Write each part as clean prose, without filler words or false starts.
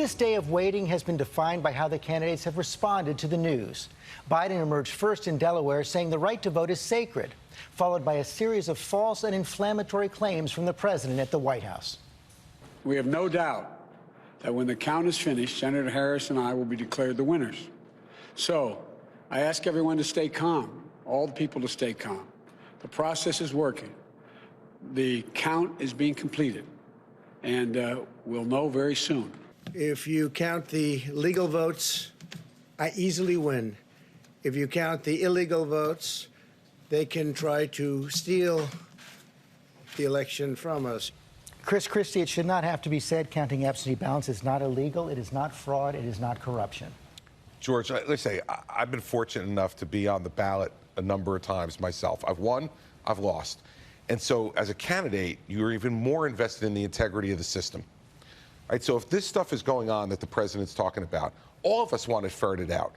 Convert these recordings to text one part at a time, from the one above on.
latest day of waiting has been defined by how the candidates have responded to the news. Biden emerged first in Delaware, saying the right to vote is sacred, followed by a series of false and inflammatory claims from the president at the White House. We have no doubt that when the count is finished, Senator Harris and I will be declared the winners. So I ask everyone to stay calm, all the people to stay calm. The process is working. The count is being completed, and we'll know very soon. If you count the legal votes, I easily win. If you count the illegal votes, they can try to steal the election from us. Chris Christie, it should not have to be said, counting absentee ballots is not illegal, it is not fraud, it is not corruption. George, let's say I've been fortunate enough to be on the ballot a number of times myself. I've won, I've lost. And so as a candidate, you're even more invested in the integrity of the system. Right? So if this stuff is going on that the president's talking about, all of us want it ferreted out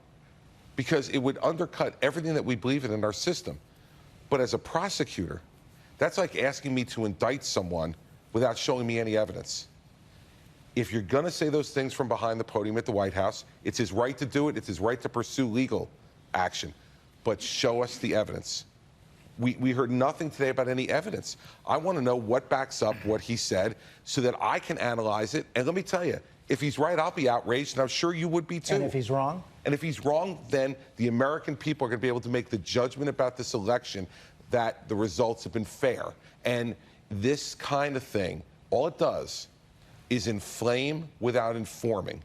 because it would undercut everything that we believe in our system. But as a prosecutor, that's like asking me to indict someone without showing me any evidence. If you're going to say those things from behind the podium at the White House, it's his right to do it. It's his right to pursue legal action. But show us the evidence. We heard nothing today about any evidence. I want to know what backs up what he said so that I can analyze it. And let me tell you, if he's right, I'll be outraged, and I'm sure you would be too. And if he's wrong? And if he's wrong, then the American people are going to be able to make the judgment about this election that the results have been fair. And this kind of thing, all it does is inflame without informing.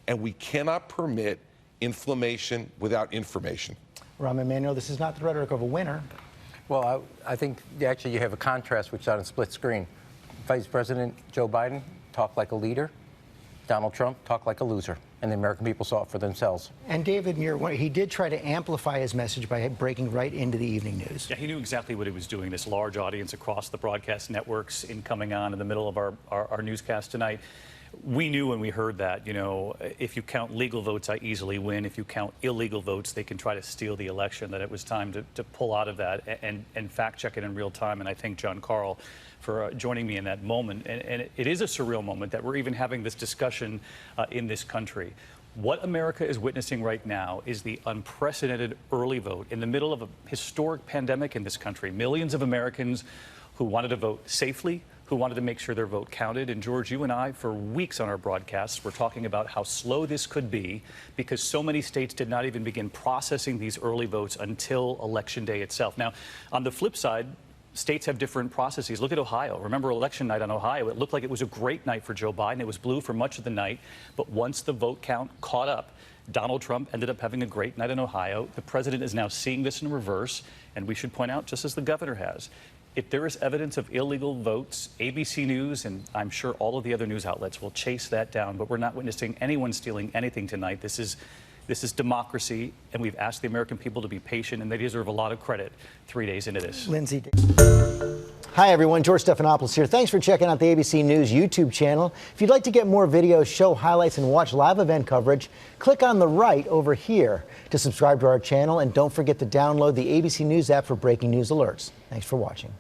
And we cannot permit inflammation without information. Rahm Emanuel, this is not the rhetoric of a winner. Well, I think actually you have a contrast which is on a split screen. Vice President Joe Biden talked like a leader. Donald Trump talked like a loser. And the American people saw it for themselves. And David, he did try to amplify his message by breaking right into the evening news. Yeah, he knew exactly what he was doing. This large audience across the broadcast networks in coming on in the middle of our newscast tonight. We knew when we heard that, if you count legal votes, I easily win. If you count illegal votes, they can try to steal the election, that it was time to pull out of that and fact check it in real time. And I thank John Carl for joining me in that moment. And it is a surreal moment that we're even having this discussion in this country. What America is witnessing right now is the unprecedented early vote in the middle of a historic pandemic in this country. Millions of Americans who wanted to vote safely, who wanted to make sure their vote counted. And George, you and I, for weeks on our broadcasts, were talking about how slow this could be because so many states did not even begin processing these early votes until Election Day itself. Now, on the flip side, states have different processes. Look at Ohio. Remember election night on Ohio? It looked like it was a great night for Joe Biden. It was blue for much of the night. But once the vote count caught up, Donald Trump ended up having a great night in Ohio. The president is now seeing this in reverse. And we should point out, just as the governor has, if there is evidence of illegal votes, ABC News and I'm sure all of the other news outlets will chase that down. But we're not witnessing anyone stealing anything tonight. This is democracy, and we've asked the American people to be patient, and they deserve a lot of credit 3 days into this. Lindsay. Hi, everyone. George Stephanopoulos here. Thanks for checking out the ABC News YouTube channel. If you'd like to get more videos, show highlights, and watch live event coverage, click on the right over here to subscribe to our channel, and don't forget to download the ABC News app for breaking news alerts. Thanks for watching.